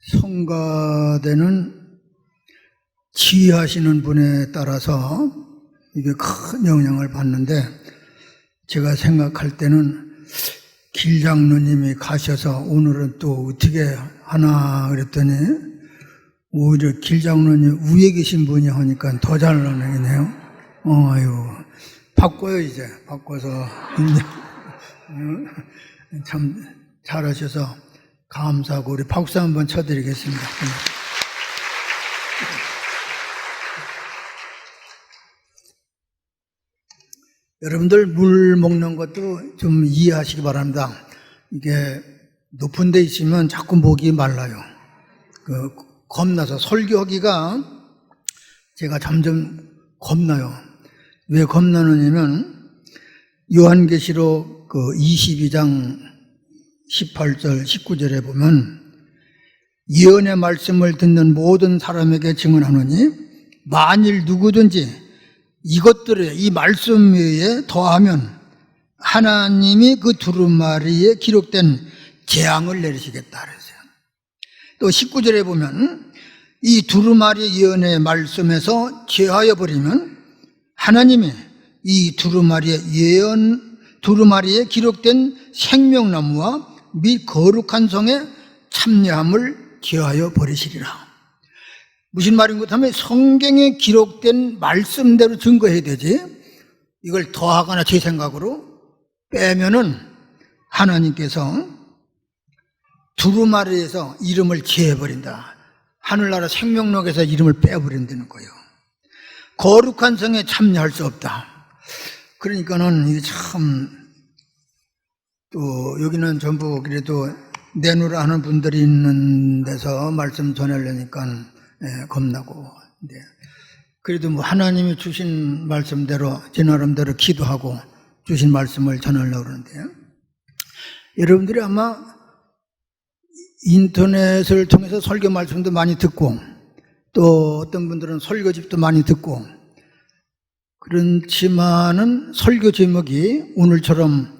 성가대는 지휘하시는 분에 따라서 이게 큰 영향을 받는데, 제가 생각할 때는 길 장로님이 가셔서 오늘은 또 어떻게 하나 그랬더니 오히려 길 장로님 위에 계신 분이 하니까 더 잘 나가네요. 아유, 바꿔요. 이제 바꿔서 참 잘하셔서 감사하고 우리 박수 한번 쳐드리겠습니다. 여러분들 물 먹는 것도 좀 이해하시기 바랍니다. 이게 높은 데 있으면 자꾸 목이 말라요. 겁나서 설교하기가 제가 점점 겁나요. 왜 겁나느냐면 요한계시록 22장 18절 19절에 보면 예언의 말씀을 듣는 모든 사람에게 증언하노니 만일 누구든지 이것들에 이 말씀 외에 더하면 하나님이 그 두루마리에 기록된 재앙을 내리시겠다 그랬어요. 또 19절에 보면 이 두루마리 예언의 말씀에서 제하여 버리면 하나님이 이 두루마리에 기록된 생명나무와 및 거룩한 성에 참여함을 제하여 버리시리라. 무슨 말인가 하면 성경에 기록된 말씀대로 증거해야 되지, 이걸 더하거나 제 생각으로 빼면은 하나님께서 두루마리에서 이름을 제해버린다. 하늘나라 생명록에서 이름을 빼버린다는 거예요. 거룩한 성에 참여할 수 없다. 그러니까는 이게 참, 또 여기는 전부 그래도 내놓으라 하는 분들이 있는 데서 말씀 전하려니까 겁나고, 그래도 뭐 하나님이 주신 말씀대로 제 나름대로 기도하고 주신 말씀을 전하려고 그러는데요. 여러분들이 아마 인터넷을 통해서 설교 말씀도 많이 듣고 또 어떤 분들은 설교집도 많이 듣고, 그렇지만은 설교 제목이 오늘처럼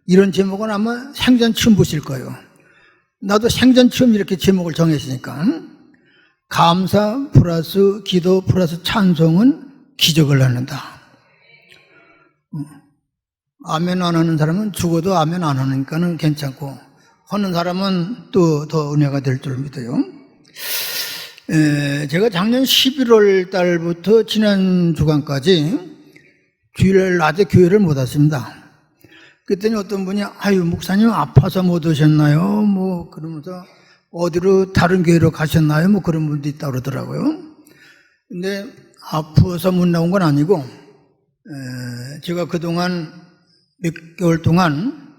이런 제목은 아마 생전 처음 보실 거예요. 나도 생전 처음 이렇게 제목을 정했으니까. 감사 플러스 기도 플러스 찬송은 기적을 낳는다. 아멘 안 하는 사람은 죽어도 아멘 안 하니까는 괜찮고, 하는 사람은 또 더 은혜가 될 줄 믿어요. 제가 작년 11월 달부터 지난 주간까지 주일날 낮에 교회를 못 왔습니다. 그랬더니 어떤 분이 아유 목사님 아파서 못 오셨나요? 뭐 그러면서 어디로 다른 교회로 가셨나요? 뭐 그런 분도 있다고 그러더라고요. 근데 아파서 못 나온 건 아니고, 제가 그동안 몇 개월 동안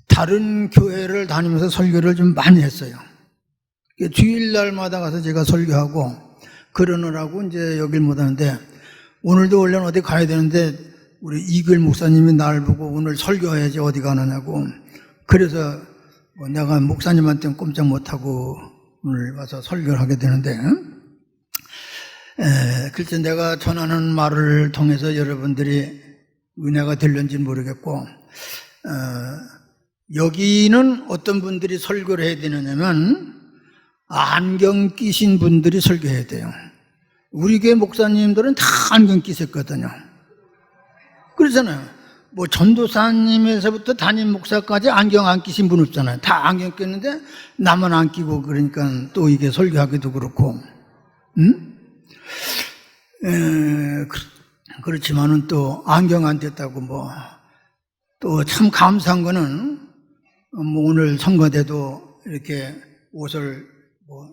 다른 교회를 다니면서 설교를 좀 많이 했어요. 주일날마다 가서 제가 설교하고 그러느라고 이제 여길 못 하는데, 오늘도 원래는 어디 가야 되는데 우리 이글 목사님이 날 보고 오늘 설교해야지 어디 가느냐고, 그래서 내가 목사님한테는 꼼짝 못하고 오늘 와서 설교를 하게 되는데, 글쎄 내가 전하는 말을 통해서 여러분들이 은혜가 될는지 모르겠고, 여기는 어떤 분들이 설교를 해야 되느냐면 안경 끼신 분들이 설교해야 돼요. 우리 교회 목사님들은 다 안경 끼셨거든요. 그러잖아요. 뭐 전도사님에서부터 담임 목사까지 안경 안 끼신 분 없잖아요. 다 안경 꼈는데 나만 안 끼고, 그러니까 또 이게 설교하기도 그렇고, 그렇지만은 또 안경 안 꼈다고 뭐, 또 참 감사한 거는 뭐 오늘 성가대도 이렇게 옷을 뭐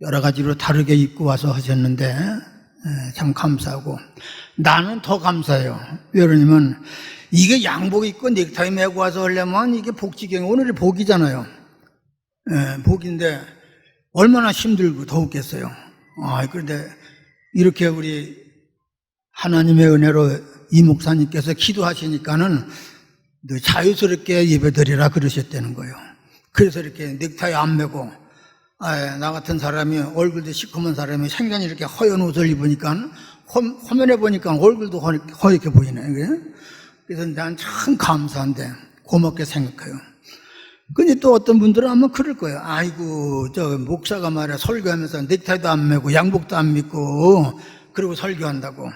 여러 가지로 다르게 입고 와서 하셨는데 참 감사하고, 나는 더 감사해요. 왜 그러냐면 이게 양복 입고 넥타이 메고 와서 하려면 이게 복지경이 오늘이 복이잖아요. 복인데 얼마나 힘들고 더웠겠어요. 그런데 이렇게 우리 하나님의 은혜로 이 목사님께서 기도하시니까는 자유스럽게 예배드리라 그러셨다는 거예요. 그래서 이렇게 넥타이 안 메고, 나 같은 사람이 얼굴도 시커먼 사람이 생전에 이렇게 허연 옷을 입으니까 화면에 보니까 얼굴도 허옇게 보이네. 그래서 난 참 감사한데 고맙게 생각해요. 근데 또 어떤 분들은 아마 그럴 거예요. 아이고, 저 목사가 말이야 설교하면서 넥타이도 안 매고 양복도 안 믿고 그리고 설교한다고.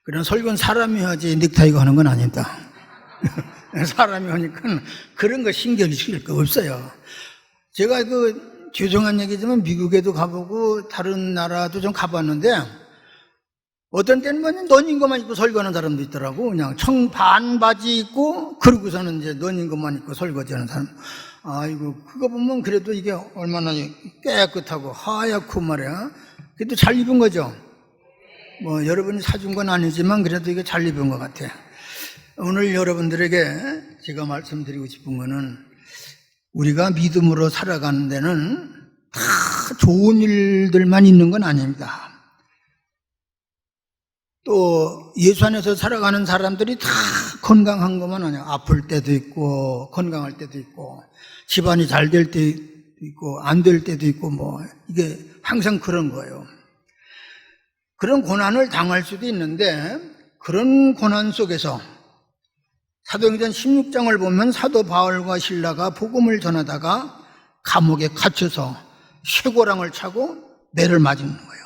그런 설교는 사람이 하지 넥타이가 하는 건 아니다. 사람이 하니까 그런 거 신경 쓸 거 없어요. 제가 죄송한 얘기지만 미국에도 가보고 다른 나라도 좀 가봤는데 어떤 때는 뭐 너님 것만 입고 설교하는 사람도 있더라고. 그냥 청반 바지 입고 그러고서는 이제 너님 것만 입고 설거지하는 사람. 아이고, 그거 보면 그래도 이게 얼마나 깨끗하고 하얗고 말이야. 그래도 잘 입은 거죠. 뭐 여러분이 사준 건 아니지만 그래도 이게 잘 입은 것 같아. 오늘 여러분들에게 제가 말씀드리고 싶은 거는 우리가 믿음으로 살아가는 데는 다 좋은 일들만 있는 건 아닙니다. 또 예수 안에서 살아가는 사람들이 다 건강한 것만 아니야. 아플 때도 있고 건강할 때도 있고 집안이 잘 될 때도 있고 안 될 때도 있고 뭐 이게 항상 그런 거예요. 그런 고난을 당할 수도 있는데 그런 고난 속에서 사도행전 16장을 보면 사도 바울과 실라가 복음을 전하다가 감옥에 갇혀서 쇠고랑을 차고 매를 맞은 거예요.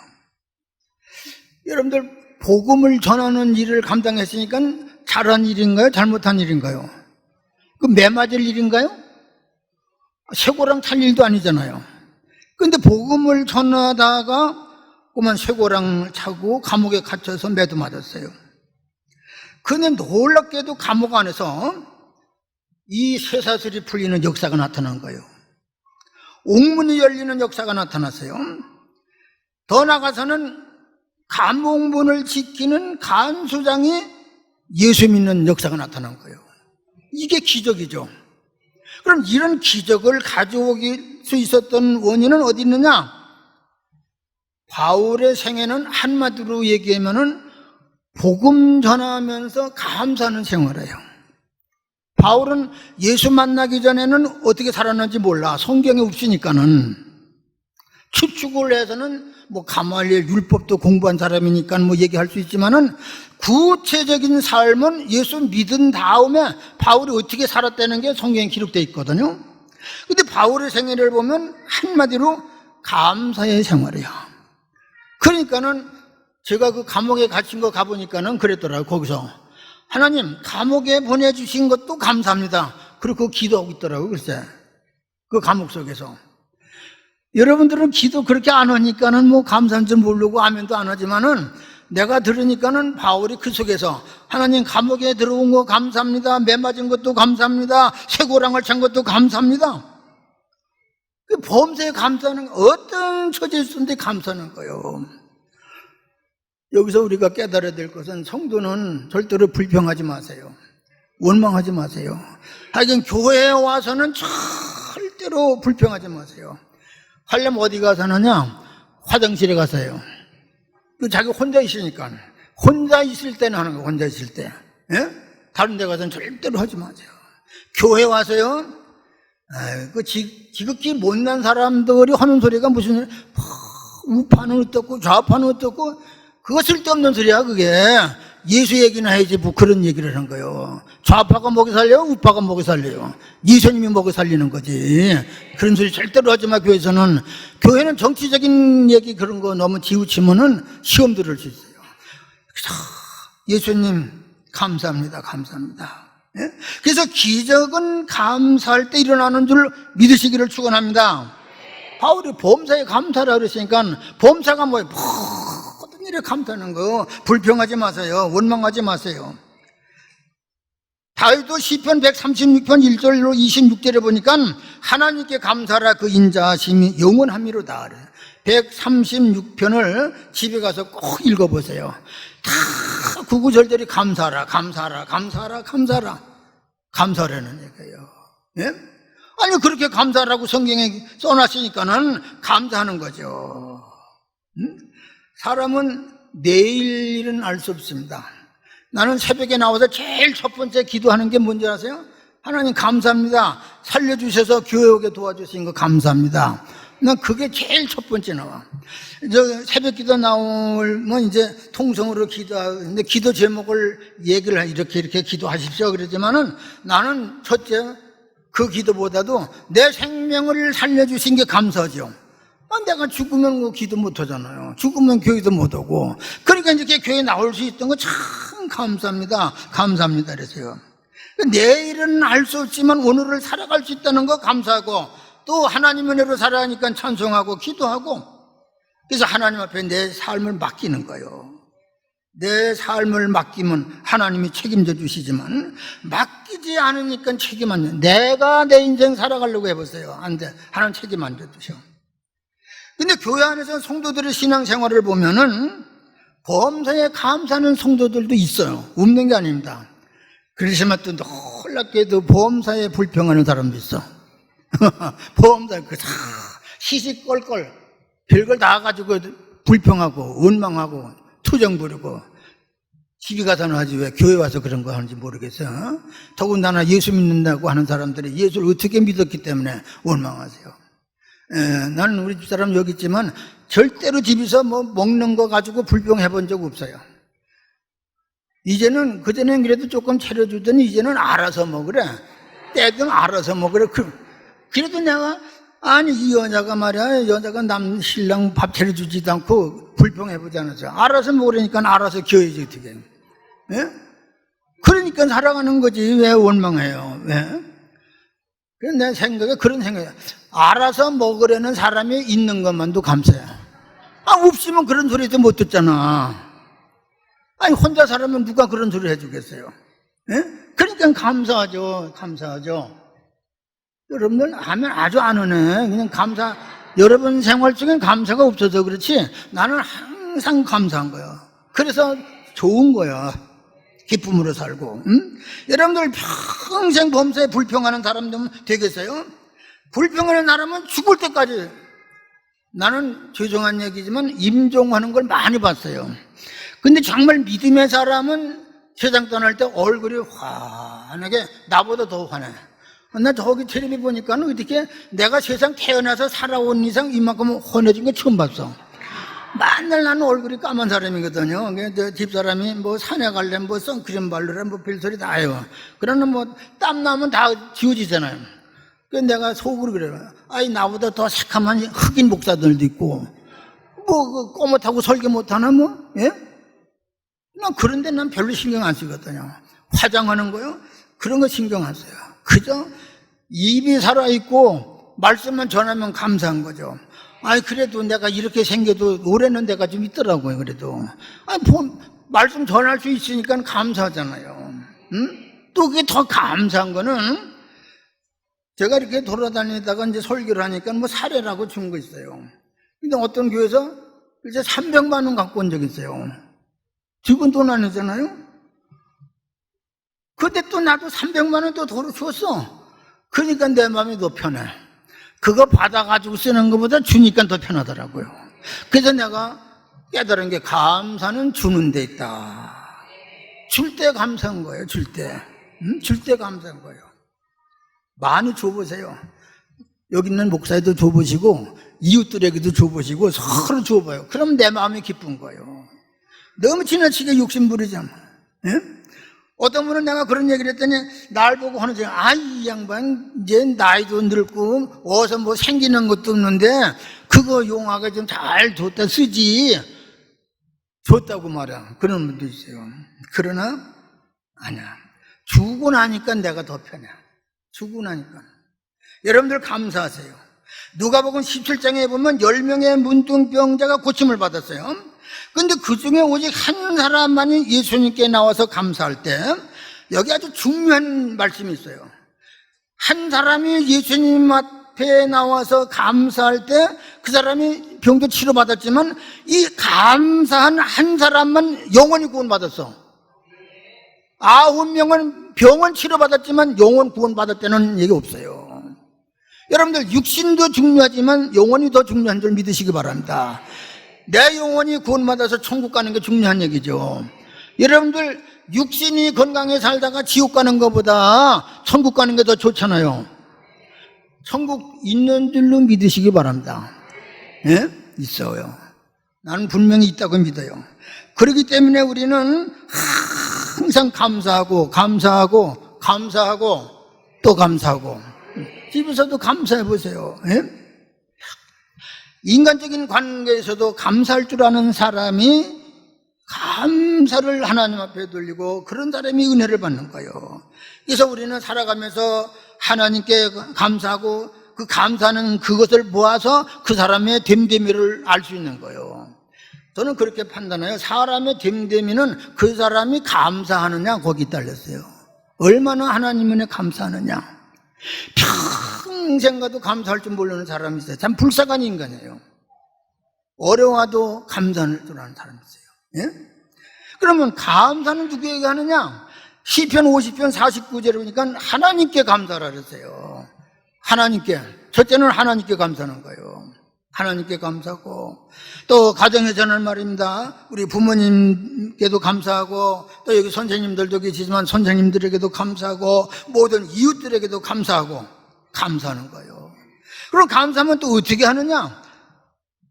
여러분들 복음을 전하는 일을 감당했으니까 잘한 일인가요? 잘못한 일인가요? 그 매 맞을 일인가요? 쇠고랑 찰 일도 아니잖아요. 그런데 복음을 전하다가 그만 쇠고랑을 차고 감옥에 갇혀서 매도 맞았어요. 그런데 놀랍게도 감옥 안에서 이 쇠사슬이 풀리는 역사가 나타난 거예요. 옥문이 열리는 역사가 나타났어요. 더 나아가서는 감옥문을 지키는 간수장이 예수 믿는 역사가 나타난 거예요. 이게 기적이죠. 그럼 이런 기적을 가져오길 수 있었던 원인은 어디 있느냐? 바울의 생애는 한마디로 얘기하면은 복음 전하면서 감사하는 생활이에요. 바울은 예수 만나기 전에는 어떻게 살았는지 몰라. 성경에 없으니까는. 추측을 해서는 뭐 가말리엘 율법도 공부한 사람이니까 뭐 얘기할 수 있지만은 구체적인 삶은 예수 믿은 다음에 바울이 어떻게 살았다는 게 성경에 기록되어 있거든요. 근데 바울의 생애를 보면 한마디로 감사의 생활이에요. 그러니까는 제가 그 감옥에 갇힌 거 가보니까는 그랬더라고요. 거기서 하나님 감옥에 보내주신 것도 감사합니다. 그리고 기도하고 있더라고요. 글쎄 그 감옥 속에서. 여러분들은 기도 그렇게 안 하니까는 뭐 감사한 줄 모르고 아멘도 안 하지만은 내가 들으니까는 바울이 그 속에서 하나님 감옥에 들어온 거 감사합니다. 매 맞은 것도 감사합니다. 쇠고랑을 찬 것도 감사합니다. 그 범사에 감사하는 어떤 처지에 있었는데 감사하는 거예요. 여기서 우리가 깨달아야 될 것은 성도는 절대로 불평하지 마세요. 원망하지 마세요. 하여간 교회에 와서는 절대로 불평하지 마세요. 하려면 어디 가서 하느냐? 화장실에 가서요. 자기 혼자 있으니까. 혼자 있을 때는 하는 거예요. 혼자 있을 때. 예? 다른 데 가서는 절대로 하지 마세요. 교회 와서요. 그 지극히 못난 사람들이 하는 소리가 무슨 우파는 어떻고 좌파는 어떻고 그거 쓸데없는 소리야. 그게 예수 얘기나 해야지 뭐 그런 얘기를 한 거예요. 좌파가 먹여 살려요? 우파가 먹여 살려요? 예수님이 먹여 살리는 거지. 그런 소리 절대로 하지 마. 교회에서는. 교회는 정치적인 얘기 그런 거 너무 지우치면은 시험 들을 수 있어요. 예수님 감사합니다. 감사합니다. 예? 그래서 기적은 감사할 때 일어나는 줄 믿으시기를 축원합니다. 바울이 범사에 감사라 그랬으니까 범사가 뭐예요? 모든 일에 감사하는 거. 불평하지 마세요. 원망하지 마세요. 다윗도 시편 136편 1절로 26절에 보니까 하나님께 감사라 그 인자하심이 영원함이로다. 136편을 집에 가서 꼭 읽어보세요. 다 구구절절이 감사라 감사라 감사라 감사라 감사라는 얘기예요. 예? 아니 그렇게 감사라고 성경에 써놨으니까는 감사하는 거죠. 사람은 내일 일은 알 수 없습니다. 나는 새벽에 나와서 제일 첫 번째 기도하는 게 뭔지 아세요? 하나님 감사합니다. 살려주셔서 교회 오게 도와주신 거 감사합니다. 난 그게 제일 첫 번째 나와. 저 새벽 기도 나오면 이제 통성으로 기도하는데 기도 제목을 얘기를 이렇게 기도하십시오 그러지만은 나는 첫째 그 기도보다도 내 생명을 살려주신 게 감사하죠. 내가 죽으면 뭐 기도 못 하잖아요. 죽으면 교회도 못 오고. 그러니까 이렇게 교회 나올 수 있던 거 참 감사합니다. 감사합니다. 그래서요. 내일은 알 수 없지만 오늘을 살아갈 수 있다는 거 감사하고, 또 하나님 은혜로 살아가니까 찬송하고 기도하고, 그래서 하나님 앞에 내 삶을 맡기는 거예요. 내 삶을 맡기면 하나님이 책임져 주시지만, 맡기지 않으니까 책임 안 져. 내가 내 인생 살아가려고 해보세요. 안 돼. 하나님 책임 안 져주셔. 근데 교회 안에서 성도들의 신앙생활을 보면은 범사에 감사하는 성도들도 있어요. 없는 게 아닙니다. 그러시면 또 놀랍게도 보험사에 불평하는 사람도 있어. 보험사 시시껄껄 별걸 다 가지고 불평하고 원망하고 투정 부리고, 집에 가서는 하지 왜 교회 와서 그런 거 하는지 모르겠어요. 더군다나 예수 믿는다고 하는 사람들이 예수를 어떻게 믿었기 때문에 원망하세요. 나는 우리 집사람 여기 있지만 절대로 집에서 뭐 먹는 거 가지고 불평해 본 적 없어요. 이제는, 그전엔 그래도 조금 차려주더니 이제는 알아서 먹으래. 때든 알아서 먹으래. 그래도 내가, 아니, 이 여자가 말이야, 여자가 남 신랑 밥 차려주지도 않고 불평해보지 않았어요. 알아서 먹으라니까 알아서 기어야지, 어떻게. 예? 그러니까 살아가는 거지. 왜 원망해요? 왜? 그래서 내 생각에 그런 생각이야. 알아서 먹으려는 사람이 있는 것만도 감사해. 없으면 그런 소리도 못 듣잖아. 아니, 혼자 살면 누가 그런 소리 해주겠어요? 예? 그러니까 감사하죠. 감사하죠. 여러분들 하면 아주 안 오네. 그냥 여러분 생활 중엔 감사가 없어서 그렇지, 나는 항상 감사한 거야. 그래서 좋은 거야. 기쁨으로 살고. 여러분들 평생 범사에 불평하는 사람들 되겠어요? 불평하는 사람은 죽을 때까지. 나는 죄송한 얘기지만 임종하는 걸 많이 봤어요. 근데 정말 믿음의 사람은 세상 떠날 때 얼굴이 환하게, 나보다 더 환해. 나 저기 텔레비 보니까 어떻게 내가 세상 태어나서 살아온 이상 이만큼 환해진 거 처음 봤어. 맨날 나는 얼굴이 까만 사람이거든요. 집사람이 뭐 산에 갈래, 뭐 선크림 바르래, 뭐 별소리 다 해요. 그러나 뭐 땀 나면 다 지워지잖아요. 그래서 내가 속으로 그래요. 아이, 나보다 더 새카만 흑인 목사들도 있고, 뭐 꼬못하고 설계 못하나 뭐, 예? 그런데 난 별로 신경 안 쓰거든요. 화장하는 거요? 그런 거 신경 안 써요. 그저 입이 살아있고 말씀만 전하면 감사한 거죠. 아니, 그래도 내가 이렇게 생겨도 올해는 내가 좀 있더라고요, 그래도. 아니, 말씀 전할 수 있으니까 감사하잖아요. 또 그게 더 감사한 거는, 제가 이렇게 돌아다니다가 이제 설교를 하니까 뭐 사례라고 준 거 있어요. 근데 어떤 교회에서 이제 300만 원 갖고 온 적이 있어요. 지금 돈 아니잖아요? 근데 또 나도 300만 원 또 도로 줬어. 그러니까 내 마음이 더 편해. 그거 받아가지고 쓰는 것보다 주니까 더 편하더라고요. 그래서 내가 깨달은 게, 감사는 주는 데 있다. 줄 때 감사한 거예요, 줄 때. 줄 때 감사한 거예요. 많이 줘보세요. 여기 있는 목사에도 줘보시고, 이웃들에게도 줘보시고, 서로 줘봐요. 그럼 내 마음이 기쁜 거예요. 너무 지나치게 욕심 부리잖아. 예? 어떤 분은 내가 그런 얘기를 했더니 날 보고 하는 소리, 이 양반 이제 나이도 늙고 어서 뭐 생기는 것도 없는데 그거 용하게 좀 잘 줬다 쓰지. 줬다고 말이야. 그런 분도 있어요. 그러나 아니야. 주고 나니까 내가 더 편해. 주고 나니까. 여러분들 감사하세요. 누가복음 17장에 보면 10명의 문둥병자가 고침을 받았어요. 근데 그 중에 오직 한 사람만이 예수님께 나와서 감사할 때, 여기 아주 중요한 말씀이 있어요. 한 사람이 예수님 앞에 나와서 감사할 때 그 사람이 병도 치료받았지만 이 감사한 한 사람만 영원히 구원받았어. 9명은 병은 치료받았지만 영원 구원받았다는 얘기 없어요. 여러분들 육신도 중요하지만 영혼이 더 중요한 줄 믿으시기 바랍니다. 내 영혼이 구원받아서 천국 가는 게 중요한 얘기죠. 여러분들 육신이 건강해 살다가 지옥 가는 것보다 천국 가는 게 더 좋잖아요. 천국 있는 줄로 믿으시기 바랍니다. 예? 있어요. 나는 분명히 있다고 믿어요. 그렇기 때문에 우리는 항상 감사하고 또 감사하고 집에서도 감사해 보세요. 예? 인간적인 관계에서도 감사할 줄 아는 사람이 감사를 하나님 앞에 돌리고 그런 사람이 은혜를 받는 거예요. 그래서 우리는 살아가면서 하나님께 감사하고 그 감사는 그것을 모아서 그 사람의 됨됨이를 알 수 있는 거예요. 저는 그렇게 판단해요. 사람의 됨됨이는 그 사람이 감사하느냐 거기 달렸어요. 얼마나 하나님 은혜 감사하느냐. 평생 가도 감사할 줄 모르는 사람이 있어요. 참 불쌍한 인간이에요. 어려워도 감사할 줄 아는 사람이 있어요. 예? 그러면 감사는 누구에게 하느냐? 시편 50편 49절에 보니까 하나님께 감사를 하세요. 하나님께. 첫째는 하나님께 감사하는 거예요. 하나님께 감사하고, 또 가정에서는 말입니다. 우리 부모님께도 감사하고, 또 여기 선생님들도 계시지만 선생님들에게도 감사하고, 모든 이웃들에게도 감사하고, 감사하는 거예요. 그럼 감사하면 또 어떻게 하느냐?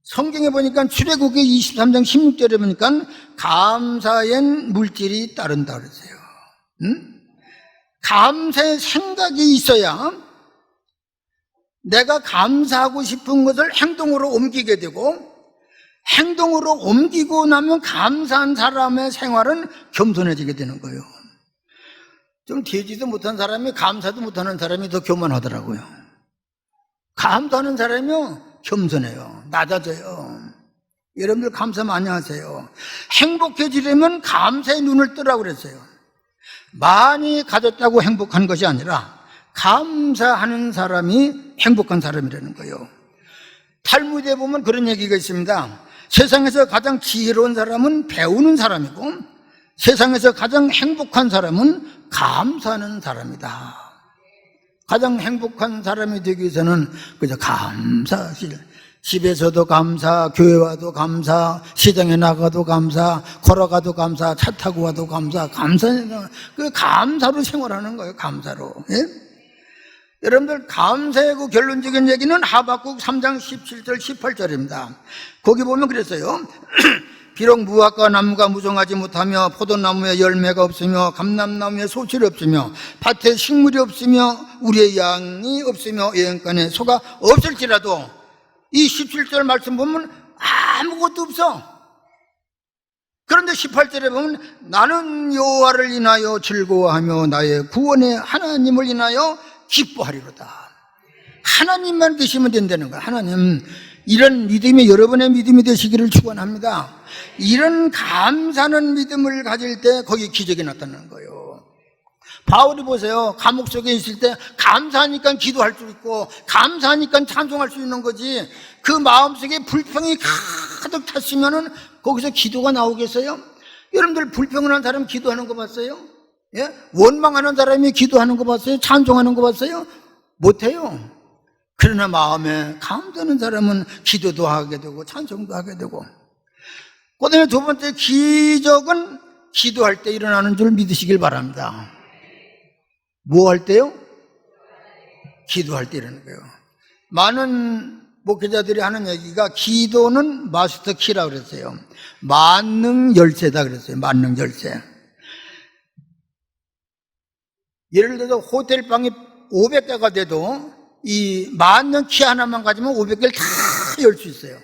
성경에 보니까 출애굽기 23장 16절에 보니까 감사엔 물질이 따른다 그러세요. 감사의 생각이 있어야 내가 감사하고 싶은 것을 행동으로 옮기게 되고, 행동으로 옮기고 나면 감사한 사람의 생활은 겸손해지게 되는 거예요. 좀 되지도 못한 사람이 감사도 못하는 사람이 더 교만하더라고요. 감사하는 사람이요 겸손해요. 낮아져요. 여러분들 감사 많이 하세요. 행복해지려면 감사의 눈을 뜨라고 그랬어요. 많이 가졌다고 행복한 것이 아니라 감사하는 사람이 행복한 사람이라는 거예요. 탈무드에 보면 그런 얘기가 있습니다. 세상에서 가장 지혜로운 사람은 배우는 사람이고, 세상에서 가장 행복한 사람은 감사하는 사람이다. 가장 행복한 사람이 되기 위해서는 그저 감사하실, 집에서도 감사, 교회 와도 감사, 시장에 나가도 감사, 걸어가도 감사, 차 타고 와도 감사, 그 감사로 생활하는 거예요. 감사로. 예? 여러분들 감사의 그 결론적인 얘기는 하박국 3장 17절 18절입니다. 거기 보면 그랬어요. 비록 무화과 나무가 무성하지 못하며 포도나무에 열매가 없으며 감람나무에 소출이 없으며 밭에 식물이 없으며 우리의 양이 없으며 여행간에 소가 없을지라도, 이 17절 말씀 보면 아무것도 없어. 그런데 18절에 보면 나는 여호와를 인하여 즐거워하며 나의 구원의 하나님을 인하여 기뻐하리로다. 하나님만 계시면 된다는 거야. 하나님, 이런 믿음이 여러분의 믿음이 되시기를 축원합니다. 이런 감사하는 믿음을 가질 때 거기 기적이 나타나는 거예요. 바울이 보세요. 감옥 속에 있을 때 감사하니까 기도할 수 있고, 감사하니까 찬송할 수 있는 거지, 그 마음속에 불평이 가득 찼으면은 거기서 기도가 나오겠어요? 여러분들 불평한 사람 기도하는 거 봤어요? 예? 원망하는 사람이 기도하는 거 봤어요? 찬송하는 거 봤어요? 못해요. 그러나 마음에 감사하는 사람은 기도도 하게 되고 찬송도 하게 되고. 그 다음에 두 번째 기적은 기도할 때 일어나는 줄 믿으시길 바랍니다. 뭐 할 때요? 기도할 때 일어나는 거예요. 많은 목회자들이 하는 얘기가 기도는 마스터 키라고 그랬어요. 만능 열쇠다 그랬어요. 만능 열쇠. 예를 들어서 호텔 방이 500개가 돼도 이 만능 키 하나만 가지면 500개를 다 열 수 있어요.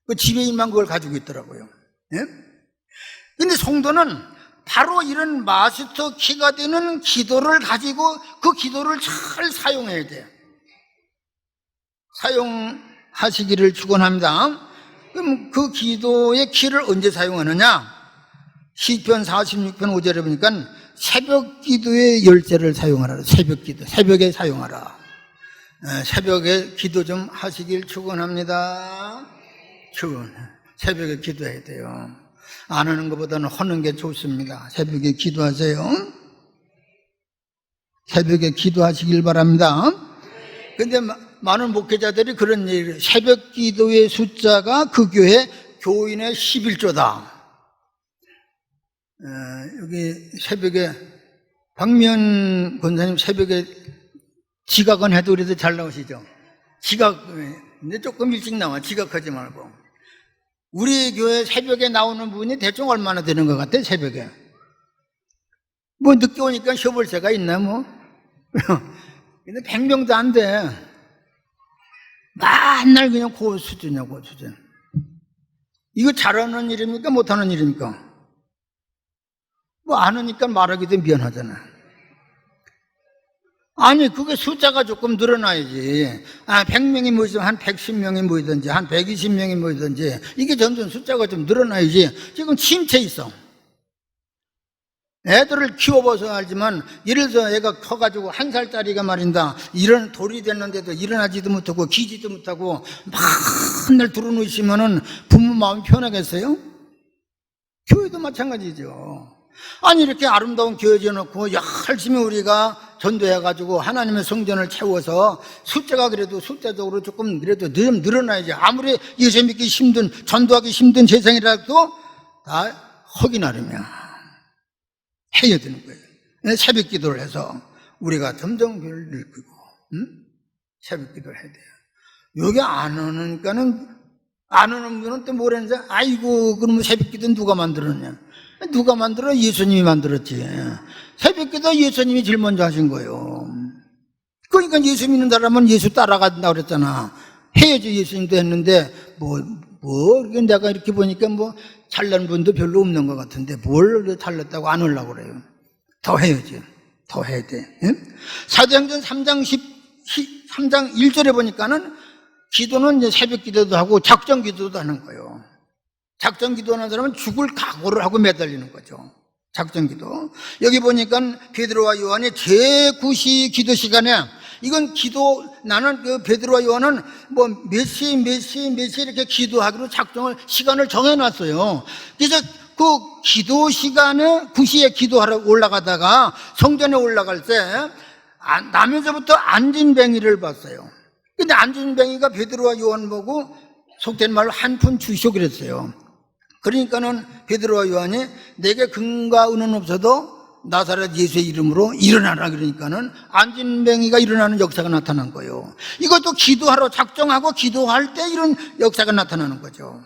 그 지배인만 그걸 가지고 있더라고요. 예? 근데 성도는 바로 이런 마스터 키가 되는 기도를 가지고 그 기도를 잘 사용해야 돼요. 사용하시기를 축원합니다. 그럼 그 기도의 키를 언제 사용하느냐? 시편 46편 5절에 보니까 새벽 기도의 열쇠를 사용하라. 새벽 기도, 새벽에 사용하라. 새벽에 기도 좀 하시길 축원합니다. 새벽에 기도해야 돼요. 안 하는 것보다는 하는 게 좋습니다. 새벽에 기도하세요. 새벽에 기도하시길 바랍니다. 근데 많은 목회자들이 그런 얘기를, 새벽 기도의 숫자가 그 교회 교인의 11조다. 여기 새벽에 박미연 권사님 새벽에 지각은 해도 그래도 잘 나오시죠? 근데 조금 일찍 나와. 지각하지 말고. 우리 교회 새벽에 나오는 분이 대충 얼마나 되는 것 같아, 새벽에? 뭐 늦게 오니까 쉬어볼 새가 있나, 뭐? 근데 100명도 안 돼. 맨날 그냥 그 수준이야, 그 수준. 이거 잘하는 일입니까? 못하는 일입니까? 뭐 안 하니까 말하기도 미안하잖아. 아니, 그게 숫자가 조금 늘어나야지. 100명이 모이든 한 110명이 모이든지 한 120명이 모이든지 이게 점점 숫자가 좀 늘어나야지. 지금 침체 있어. 애들을 키워봐서 알지만, 예를 들어서 애가 커가지고 1살짜리가 말인다, 돌이 됐는데도 일어나지도 못하고 기지도 못하고 맨날 들어놓으시면은 부모 마음이 편하겠어요? 교회도 마찬가지죠. 아니, 이렇게 아름다운 교회 지어놓고 열심히 우리가 전도해가지고 하나님의 성전을 채워서 숫자가 그래도 숫자적으로 조금 그래도 좀 늘어나야지. 아무리 예수 믿기 힘든, 전도하기 힘든 세상이라도 다 허기 나름이야. 해야 되는 거예요. 새벽 기도를 해서 우리가 점점 교회를 늙고, 새벽 기도를 해야 돼요. 여기 안 오니까는, 안 오는 분은 또 뭐라는지, 아이고, 그러면 새벽 기도 누가 만들었냐? 누가 만들어? 예수님이 만들었지. 새벽 기도 예수님이 제일 먼저 하신 거예요. 그러니까 예수 믿는 사람은 예수 따라간다고 그랬잖아. 해야지. 예수님도 했는데, 내가 이렇게 보니까 잘난 분도 별로 없는 것 같은데 뭘 잘났다고 안 하려고 그래요. 더 해야지. 더 해야 돼. 사도행전 3장 1절에 보니까는 기도는 이제 새벽 기도도 하고 작정 기도도 하는 거예요. 작정 기도하는 사람은 죽을 각오를 하고 매달리는 거죠. 작정 기도. 여기 보니까 베드로와 요한이 제9시 기도 시간에, 이건 나는 그 베드로와 요한은 몇 시 이렇게 기도하기로 시간을 정해놨어요. 그래서 그 기도 시간에 9시에 기도하러 올라가다가 성전에 올라갈 때 나면서부터 안진뱅이를 봤어요. 근데 안진뱅이가 베드로와 요한 보고 속된 말로 한 푼 주시오 그랬어요. 그러니까는 베드로와 요한이 내게 금과 은은 없어도 나사렛 예수의 이름으로 일어나라 그러니까는 안진뱅이가 일어나는 역사가 나타난 거예요. 이것도 기도하러 작정하고 기도할 때 이런 역사가 나타나는 거죠.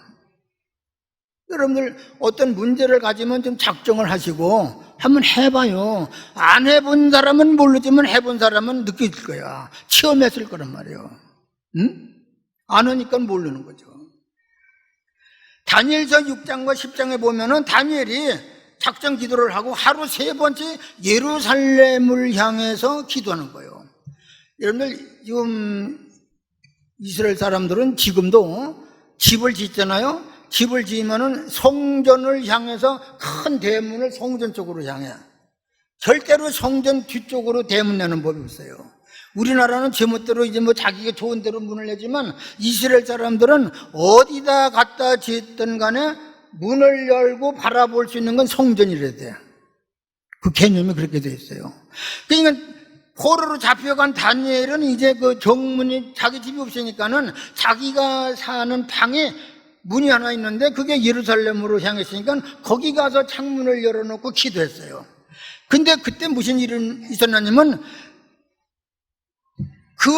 여러분들 어떤 문제를 가지면 좀 작정을 하시고 한번 해봐요. 안 해본 사람은 모르지만 해본 사람은 느낄 거야. 체험했을 거란 말이에요. 안 하니까 모르는 거죠. 다니엘서 6장과 10장에 보면은 다니엘이 작정 기도를 하고 하루 3번째 예루살렘을 향해서 기도하는 거예요. 여러분들 지금 이스라엘 사람들은 지금도 집을 짓잖아요. 집을 지으면은 성전을 향해서 큰 대문을 성전 쪽으로 향해. 절대로 성전 뒤쪽으로 대문 내는 법이 없어요. 우리나라는 제멋대로 이제 자기가 좋은 대로 문을 내지만 이스라엘 사람들은 어디다 갖다 짓든 간에 문을 열고 바라볼 수 있는 건 성전이래야 돼. 그 개념이 그렇게 돼 있어요. 그러니까 포로로 잡혀간 다니엘은 이제 그 정문이 자기 집이 없으니까는 자기가 사는 방에 문이 하나 있는데 그게 예루살렘으로 향했으니까 거기 가서 창문을 열어놓고 기도했어요. 근데 그때 무슨 일이 있었냐면 그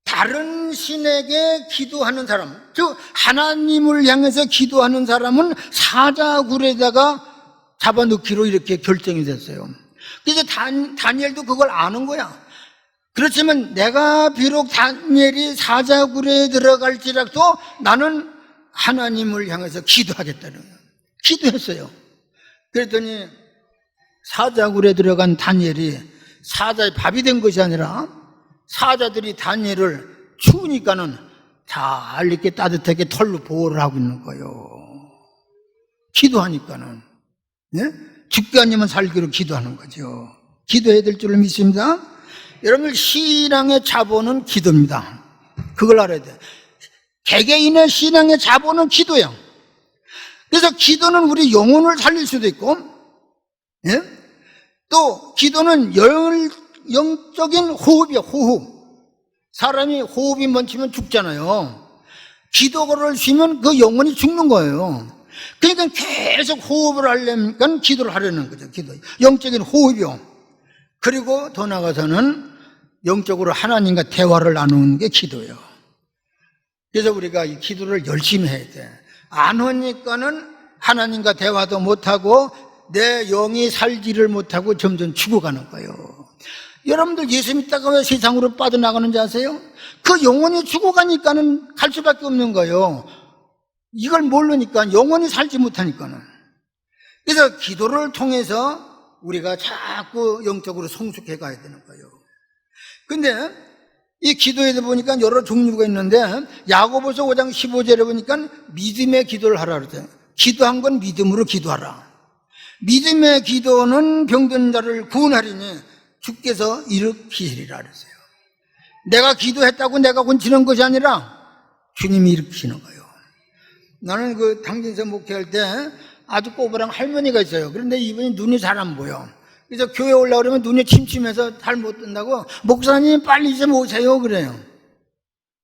다른 신에게 기도하는 사람, 즉 하나님을 향해서 기도하는 사람은 사자굴에다가 잡아넣기로 이렇게 결정이 됐어요. 그래서 다니엘도 그걸 아는 거야. 그렇지만 내가 비록 다니엘이 사자굴에 들어갈지라도 나는 하나님을 향해서 기도하겠다는 거예요. 기도했어요. 그랬더니 사자굴에 들어간 다니엘이 사자의 밥이 된 것이 아니라 사자들이 다니엘을 추우니까는 잘 이렇게 따뜻하게 털로 보호를 하고 있는 거예요. 기도하니까는. 네? 죽게 아니면 살기로 기도하는 거죠. 기도해야 될 줄을 믿습니다. 여러분, 신앙의 자본은 기도입니다. 그걸 알아야 돼요. 개개인의 신앙의 자본은 기도예요. 그래서 기도는 우리 영혼을 살릴 수도 있고, 예? 또 기도는 영적인 호흡이에요. 호흡. 사람이 호흡이 멈추면 죽잖아요. 기도를 쉬면 그 영혼이 죽는 거예요. 그러니까 계속 호흡을 하려면 기도를 하려는 거죠. 기도. 영적인 호흡이요. 그리고 더 나아가서는 영적으로 하나님과 대화를 나누는 게 기도예요. 그래서 우리가 이 기도를 열심히 해야 돼. 안 하니까는 하나님과 대화도 못하고 내 영이 살지를 못하고 점점 죽어가는 거예요. 여러분들 예수 믿다가 왜 세상으로 빠져나가는지 아세요? 그 영혼이 죽어가니까는 갈 수밖에 없는 거예요. 이걸 모르니까 영혼이 살지 못하니까는. 그래서 기도를 통해서 우리가 자꾸 영적으로 성숙해 가야 되는 거예요. 근데 이 기도에도 보니까 여러 종류가 있는데 야고보서 5장 15절에 보니까 믿음의 기도를 하라 그러죠. 기도한 건 믿음으로 기도하라. 믿음의 기도는 병든 자를 구원하리니 주께서 일으키시리라 그랬어요. 내가 기도했다고 내가 고치는 것이 아니라 주님이 일으키시는 거예요. 나는 그 당진서 목회할 때 아주 꼬부랑 할머니가 있어요. 그런데 이분이 눈이 잘 안 보여. 그래서 교회 올라오려면 눈이 침침해서 잘 못 뜬다고 목사님 빨리 좀 오세요 그래요.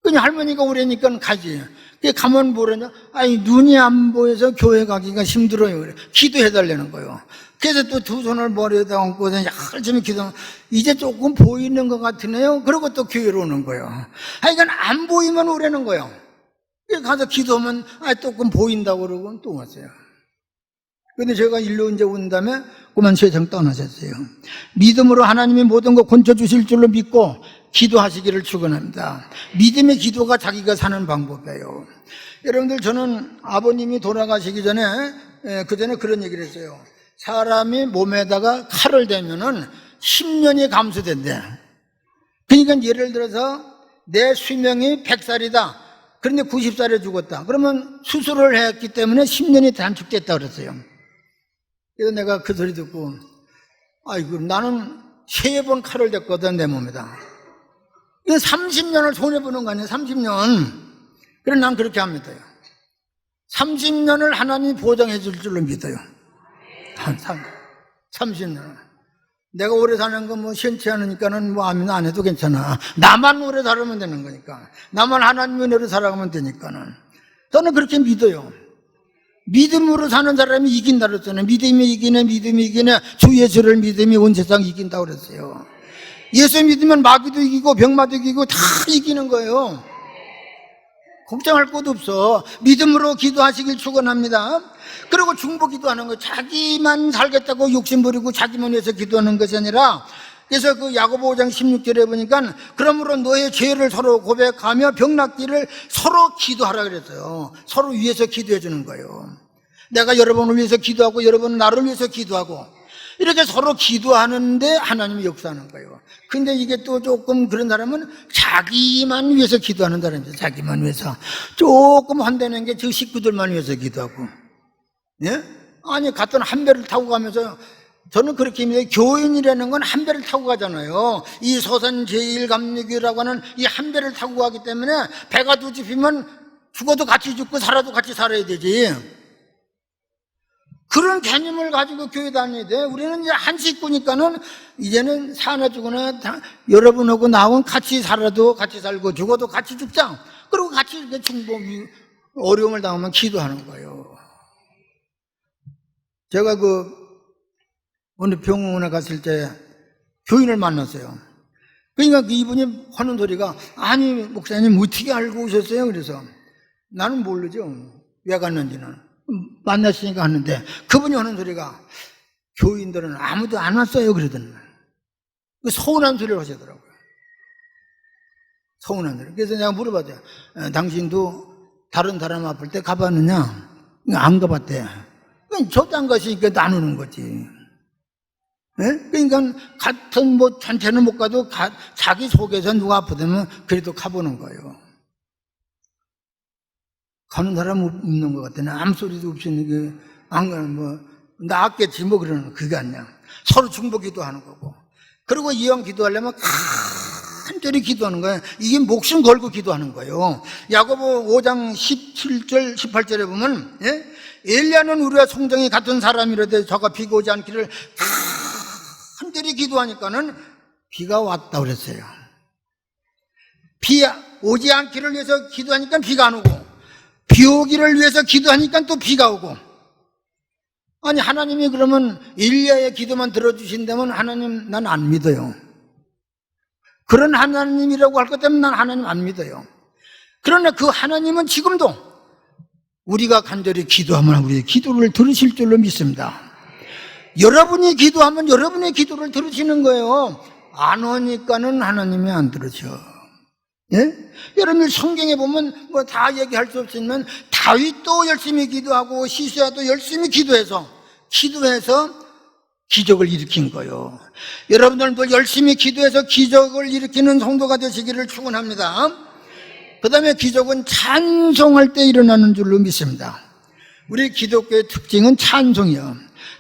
그냥 할머니가 오래니까 가지. 가면 뭐라냐? 아니 눈이 안 보여서 교회 가기가 힘들어요. 그래. 기도해달라는 거예요. 그래서 또 두 손을 머리에다 얹고 열심히 기도하면 이제 조금 보이는 것 같으네요. 그러고 또 교회로 오는 거예요. 이건 안 보이면 오라는 거예요. 가서 기도하면 조금 보인다고 그러고 또 왔어요. 근데 제가 일로 이제 온 다음에 그만 세상 떠나셨어요. 믿음으로 하나님이 모든 것 고쳐주실 줄로 믿고 기도하시기를 축원합니다. 믿음의 기도가 자기가 사는 방법이에요. 여러분들 저는 아버님이 돌아가시기 전에 그 전에 그런 얘기를 했어요. 사람이 몸에다가 칼을 대면은 10년이 감소된대. 그러니까 예를 들어서 내 수명이 100살이다. 그런데 90살에 죽었다. 그러면 수술을 했기 때문에 10년이 단축됐다 그랬어요. 그래서 내가 그 소리 듣고 아이고 나는 3번 칼을 댔거든 내 몸에다. 이거 30년을 손해보는 거 아니에요. 30년. 그래서 난 그렇게 합니다요. 30년을 하나님이 보장해 줄 줄로 믿어요. 30년. 내가 오래 사는 거 뭐 시원치 않으니까는 뭐 아멘 안 해도 괜찮아. 나만 오래 살면 되는 거니까. 나만 하나님의 은혜로 살아가면 되니까는. 저는 그렇게 믿어요. 믿음으로 사는 사람이 이긴다 그랬잖아요. 믿음이 이기네, 믿음이 이기네. 주 예수를 믿음이 온 세상 이긴다 그랬어요. 예수 믿으면 마귀도 이기고 병마도 이기고 다 이기는 거예요. 걱정할 것도 없어. 믿음으로 기도하시길 축원합니다. 그리고 중보 기도하는 거, 자기만 살겠다고 욕심부리고 자기만 위해서 기도하는 것이 아니라, 그래서 그 야고보 5장 16절에 보니까 그러므로 너의 죄를 서로 고백하며 병낫기를 서로 기도하라 그랬어요. 서로 위해서 기도해 주는 거예요. 내가 여러분을 위해서 기도하고 여러분은 나를 위해서 기도하고 이렇게 서로 기도하는데 하나님이 역사하는 거예요. 근데 이게 또 조금 그런 사람은 자기만 위해서 기도하는 사람이죠. 자기만 위해서. 조금 한다는 게 저 식구들만 위해서 기도하고. 예? 아니, 같은 한 배를 타고 가면서 저는 그렇게 믿어요. 교인이라는 건 한 배를 타고 가잖아요. 이 소선 제1감리교라고 하는 이 한 배를 타고 가기 때문에 배가 뒤집히면 죽어도 같이 죽고 살아도 같이 살아야 되지. 그런 개념을 가지고 교회 다녀야 돼. 우리는 이제 한 식구니까는 이제는 사나 죽거나 다 여러분하고 나하고 같이 살아도 같이 살고 죽어도 같이 죽자. 그리고 같이 이렇게 중보, 어려움을 당하면 기도하는 거예요. 제가 어느 병원에 갔을 때 교인을 만났어요. 그러니까 이분이 하는 소리가 아니 목사님 어떻게 알고 오셨어요? 그래서 나는 모르죠. 왜 갔는지는. 만났으니까 하는데 그분이 하는 소리가 교인들은 아무도 안 왔어요 그러더니 서운한 소리를 하시더라고요. 서운한 소리. 그래서 내가 물어봤죠. 당신도 다른 사람 아플 때 가봤느냐? 안 가봤대. 저도 안 갔으니까 나누는 거지. 예? 그러니까 같은 전체는 못 가도 자기 속에서 누가 아프다면 그래도 가보는 거예요. 가는 사람 없는 것 같아. 아무 소리도 없이 안 가는 나았겠지 그러는 그게 아니야. 서로 중보기도 하는 거고. 그리고 이왕 기도하려면 간절히 기도하는 거예요. 이게 목숨 걸고 기도하는 거예요. 야고보 5장 17절 18절에 보면 엘리야는 우리와 성정이 같은 사람이라도 저가 비가 오지 않기를 간절히 기도하니까는 비가 왔다 그랬어요. 비 오지 않기를 위해서 기도하니까 비가 안 오고 비 오기를 위해서 기도하니까 또 비가 오고. 아니 하나님이 그러면 엘리야의 기도만 들어주신다면 하나님 난 안 믿어요. 그런 하나님이라고 할 것 때문에 난 하나님 안 믿어요. 그러나 그 하나님은 지금도 우리가 간절히 기도하면 우리의 기도를 들으실 줄로 믿습니다. 여러분이 기도하면 여러분의 기도를 들으시는 거예요. 안 오니까는 하나님이 안 들으셔. 예? 여러분들 성경에 보면 뭐 다 얘기할 수 없지만 다윗도 열심히 기도하고 시스야도 열심히 기도해서 기적을 일으킨 거예요. 여러분들도 열심히 기도해서 기적을 일으키는 성도가 되시기를 축원합니다. 그 다음에 기적은 찬송할 때 일어나는 줄로 믿습니다. 우리 기독교의 특징은 찬송이요.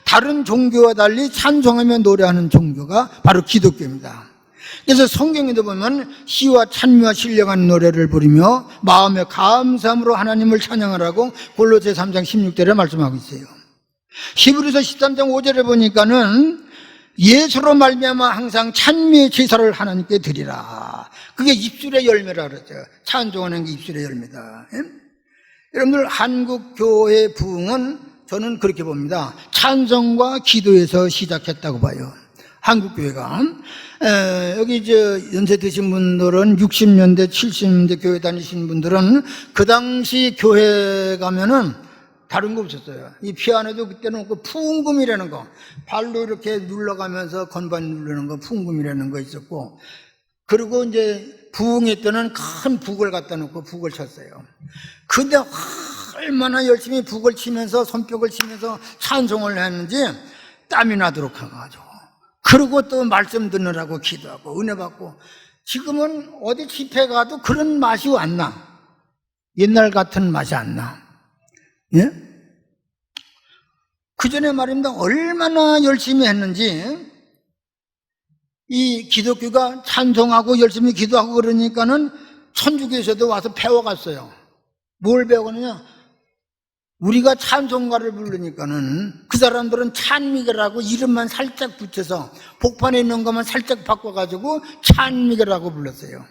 다른 종교와 달리 찬송하며 노래하는 종교가 바로 기독교입니다. 그래서 성경에도 보면 시와 찬미와 신령한 노래를 부르며 마음의 감사함으로 하나님을 찬양하라고 골로새 3장 16절에 말씀하고 있어요. 히브리서 13장 5절에 보니까는 예수로 말미암아 항상 찬미의 제사를 하나님께 드리라. 그게 입술의 열매라 그러죠. 찬송하는 게 입술의 열매다. 예? 여러분들 한국 교회 부흥은 저는 그렇게 봅니다. 찬송과 기도에서 시작했다고 봐요. 한국 교회가 여기 연세 드신 분들은 60년대 70년대 교회 다니신 분들은 그 당시 교회 가면은 다른 거 없었어요. 이 피아노도 그때는 그 풍금이라는 거, 발로 이렇게 눌러가면서 건반 누르는 거, 풍금이라는 거 있었고, 그리고 이제 부흥회 때는 큰 북을 갖다 놓고 북을 쳤어요. 근데 얼마나 열심히 북을 치면서 손뼉을 치면서 찬송을 했는지 땀이 나도록 해가지고, 그리고 또 말씀 듣느라고 기도하고 은혜 받고. 지금은 어디 집회 가도 그런 맛이 안 나. 옛날 같은 맛이 안 나. 예? 그 전에 말입니다. 얼마나 열심히 했는지. 이 기독교가 찬송하고 열심히 기도하고 그러니까는 천주교에서도 와서 배워갔어요. 뭘 배우느냐? 우리가 찬송가를 부르니까는 그 사람들은 찬미가라고 이름만 살짝 붙여서 복판에 있는 것만 살짝 바꿔가지고 찬미가라고 불렀어요.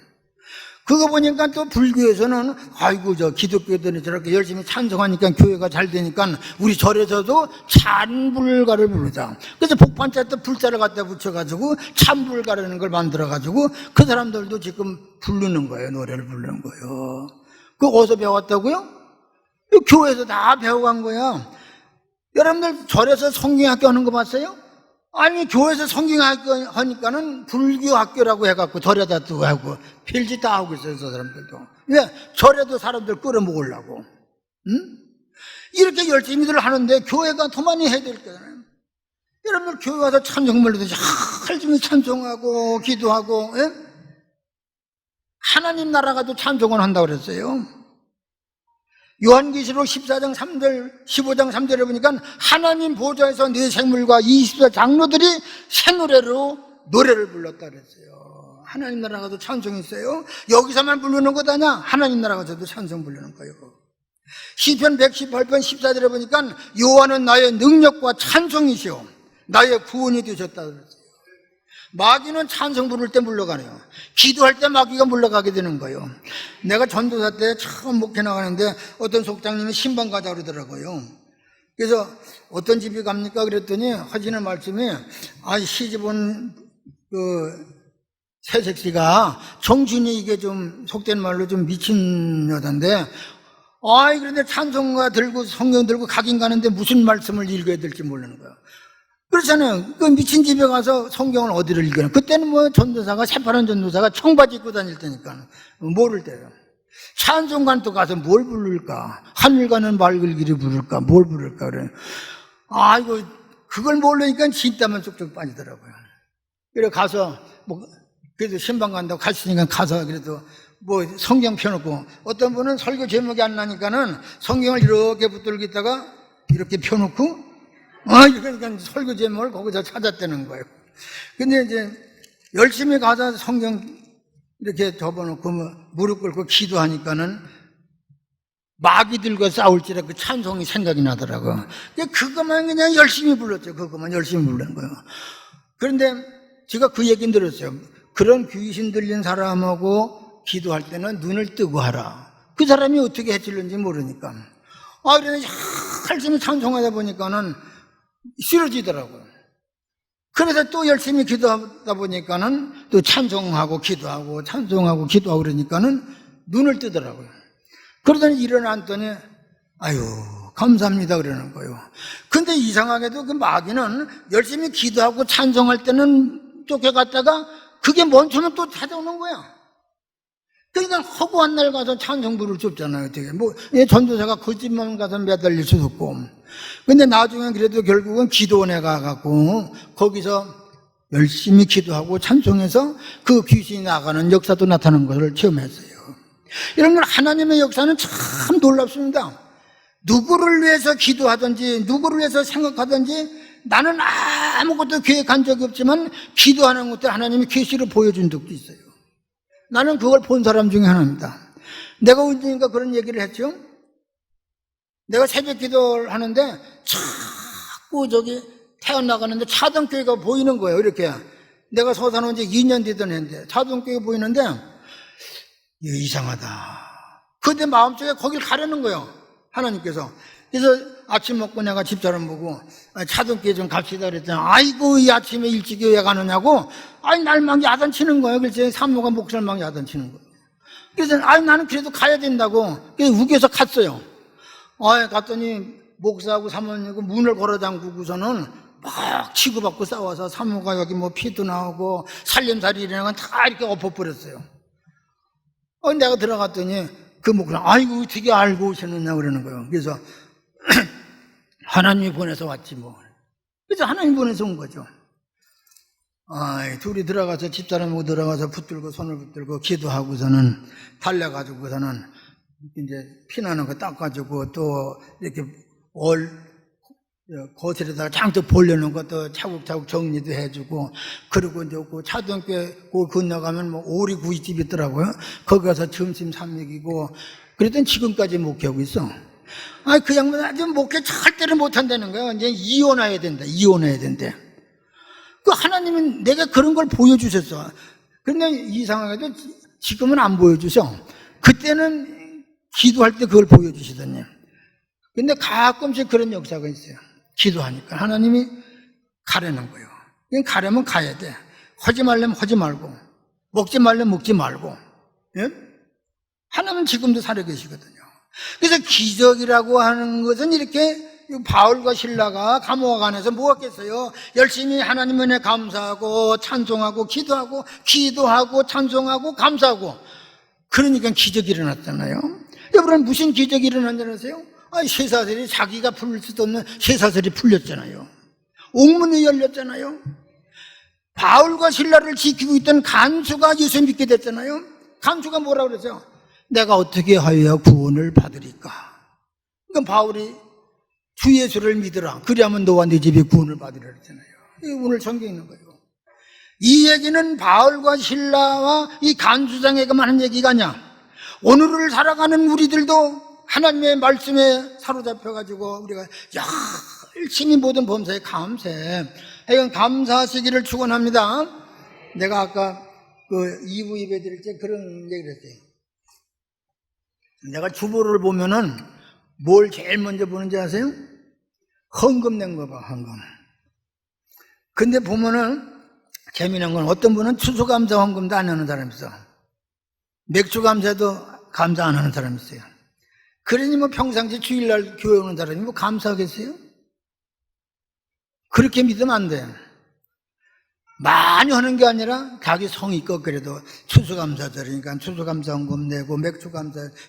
그거 보니까 또 불교에서는 아이고 저 기독교들이 저렇게 열심히 찬송하니까 교회가 잘 되니까 우리 절에서도 찬불가를 부르자. 그래서 복판자에 또 불자를 갖다 붙여가지고 찬불가라는 걸 만들어가지고 그 사람들도 지금 부르는 거예요. 노래를 부르는 거예요. 그거 어디서 배웠다고요? 교회에서 다 배워간 거야. 여러분들 절에서 성경학교 하는 거 봤어요? 아니 교회에서 성경학교 하니까는 불교학교라고 해갖고 절에다 두고 하고 필지 다 하고 있어요. 저 사람들도. 왜? 절에도 사람들 끌어모으려고. 응? 이렇게 열심히들 하는데 교회가 더 많이 해야 될 거잖아요. 여러분들 교회 와서 찬송을 해도 열심히 찬송하고 기도하고. 예? 하나님 나라가도 찬송을 한다고 그랬어요. 요한계시록 14장 3절, 15장 3절에 보니까 하나님 보좌에서 네 생물과 24 장로들이 새 노래로 노래를 불렀다 그랬어요. 하나님 나라가도 찬송이 있어요. 여기서만 부르는 것 아니야. 하나님 나라가서도 찬송 부르는 거예요. 시편 118편 14절에 보니까 여호와는 나의 능력과 찬송이시오 나의 구원이 되셨다 그랬어요. 마귀는 찬송 부를 때 물러가네요. 기도할 때 마귀가 물러가게 되는 거예요. 내가 전도사 때 처음 목회 나가는데 어떤 속장님이 신방 가자 그러더라고요. 그래서 어떤 집이 갑니까? 그랬더니 하시는 말씀이 시집온 새색 씨가 정신이 이게 좀 속된 말로 좀 미친 여잔데 그런데 찬송가 들고 성경 들고 가긴 가는데 무슨 말씀을 읽어야 될지 모르는 거예요. 그렇잖아요. 그 미친 집에 가서 성경을 어디를 읽어요? 그때는 뭐 전도사가, 새파란 전도사가 청바지 입고 다닐 때니까 모를 때요. 찬송관도 가서 뭘 부를까? 하늘가는 맑을 길이 부를까? 뭘 부를까? 그래. 이거 그걸 모르니까 진땀은 쏙쏙 빠지더라고요. 그래 가서 그래도 신방 간다고 가시니까 가서 그래도 성경 펴놓고 어떤 분은 설교 제목이 안 나니까는 성경을 이렇게 붙들고 있다가 이렇게 펴놓고 그러니까 설교 제목을 거기서 찾았다는 거예요. 근데 이제 열심히 가서 성경 이렇게 접어놓고 무릎 꿇고 기도하니까는 마귀들과 싸울지라 그 찬송이 생각이 나더라고요. 그것만 그냥 열심히 불렀죠. 그것만 열심히 부르는 거예요. 그런데 제가 그 얘기는 들었어요. 그런 귀신 들린 사람하고 기도할 때는 눈을 뜨고 하라. 그 사람이 어떻게 해질는지 모르니까. 그래서 열심히 찬송하다 보니까는 쓰러지더라고요. 그래서 또 열심히 기도하다 보니까는 또 찬송하고 기도하고 찬송하고 기도하고 그러니까는 눈을 뜨더라고요. 그러더니 일어났더니 감사합니다 그러는 거예요. 근데 이상하게도 그 마귀는 열심히 기도하고 찬송할 때는 쫓겨갔다가 그게 멈추면 또 찾아오는 거야. 그러니까 허구한 날 가서 찬송부를 줬잖아요. 어떻게 전도사가 거짓말 가서 매달릴 수도 없고. 근데 나중에 그래도 결국은 기도원에 가갖고 거기서 열심히 기도하고 찬송해서 그 귀신이 나가는 역사도 나타나는 것을 체험했어요. 이런 걸 하나님의 역사는 참 놀랍습니다. 누구를 위해서 기도하든지 누구를 위해서 생각하든지 나는 아무것도 계획한 적이 없지만 기도하는 것도 하나님이 계시를 보여준 적도 있어요. 나는 그걸 본 사람 중에 하나입니다. 내가 언젠가 그런 얘기를 했죠. 내가 새벽 기도를 하는데 자꾸 저기 태어나가는데 차등교회가 보이는 거예요. 이렇게 내가 서산 온 지 2년 되던 해인데 차등교회가 보이는데 이거 이상하다. 그때 마음속에 거길 가려는 거예요. 하나님께서. 그래서 아침 먹고 내가 집사람 보고 차등교회 좀 갑시다 그랬더니 아이고 이 아침에 일찍 교회 가느냐고 아니 날 막 야단치는 거예요. 그래서 사모가 목사를 막 야단치는 거예요. 그래서 아니 나는 그래도 가야 된다고 그래서 우겨서 갔어요. 갔더니 목사하고 사모님하고 문을 걸어 잠그고서는 막 치고받고 싸워서 사모가 여기 뭐 피도 나오고 살림살이 이런 건 다 이렇게 엎어버렸어요. 내가 들어갔더니 그 목사는 아이고 어떻게 알고 오셨느냐 그러는 거예요. 그래서 하나님이 보내서 왔지 뭐. 그래서 하나님 보내서 온 거죠. 둘이 들어가서 집사람하고 들어가서 붙들고 손을 붙들고 기도하고서는 달래가지고서는 이제 피나는 거 닦아주고 또 이렇게 거실에다가 장독 벌려놓은 것도 차곡차곡 정리도 해주고 그리고 이제 그 차등교회 건너가면 뭐 오리구이집 있더라고요. 거기 가서 점심 삼먹이고 그랬더니 지금까지 목회하고 있어. 그 양반 아주 목회 절대로 못한다는 거야. 이제 이혼해야 된다. 이혼해야 된대. 그 하나님은 내가 그런 걸 보여주셨어. 그런데 이상하게도 지금은 안 보여주셔. 그때는 기도할 때 그걸 보여주시더니. 근데 가끔씩 그런 역사가 있어요. 기도하니까 하나님이 가라는 거예요. 가려면 가야 돼. 하지 말려면 하지 말고 먹지 말려면 먹지 말고. 예? 하나님은 지금도 살아계시거든요. 그래서 기적이라고 하는 것은 이렇게 바울과 실라가 감옥 안에서 뭐 했겠어요? 열심히 하나님 은혜 감사하고 찬송하고 기도하고 찬송하고 감사하고 그러니까 기적이 일어났잖아요. 여러분 무슨 기적이 일어난지 아세요? 쇠사슬이 자기가 풀릴 수도 없는 쇠사슬이 풀렸잖아요. 옥문이 열렸잖아요. 바울과 실라를 지키고 있던 간수가 예수 믿게 됐잖아요. 간수가 뭐라고 그랬어요? 내가 어떻게 하여야 구원을 받으리까? 그러니까 바울이 주 예수를 믿으라. 그리하면 너와 네 집이 구원을 받으리라 했잖아요. 이게 오늘 성경에 있는 거예요. 이 얘기는 바울과 실라와 이 간수장에게만 하는 얘기가 아니야. 오늘을 살아가는 우리들도 하나님의 말씀에 사로잡혀가지고 우리가 열심히 모든 범사에 감사해. 하여간 감사하시기를 축원합니다. 내가 아까 그 2부 예배 드릴 때 그런 얘기를 했어요. 내가 주보를 보면은 뭘 제일 먼저 보는지 아세요? 헌금 낸 거 봐, 헌금. 근데 보면은 재미난 건 어떤 분은 추수감사 헌금도 안 하는 사람이 있어. 맥주감사도 감사 안 하는 사람이 있어요. 그러니 뭐 평상시 주일날 교회 오는 사람이 뭐 감사하겠어요? 그렇게 믿으면 안 돼요. 많이 하는 게 아니라 자기 성의껏 그래도 추수감사절이니까 추수감사헌금 내고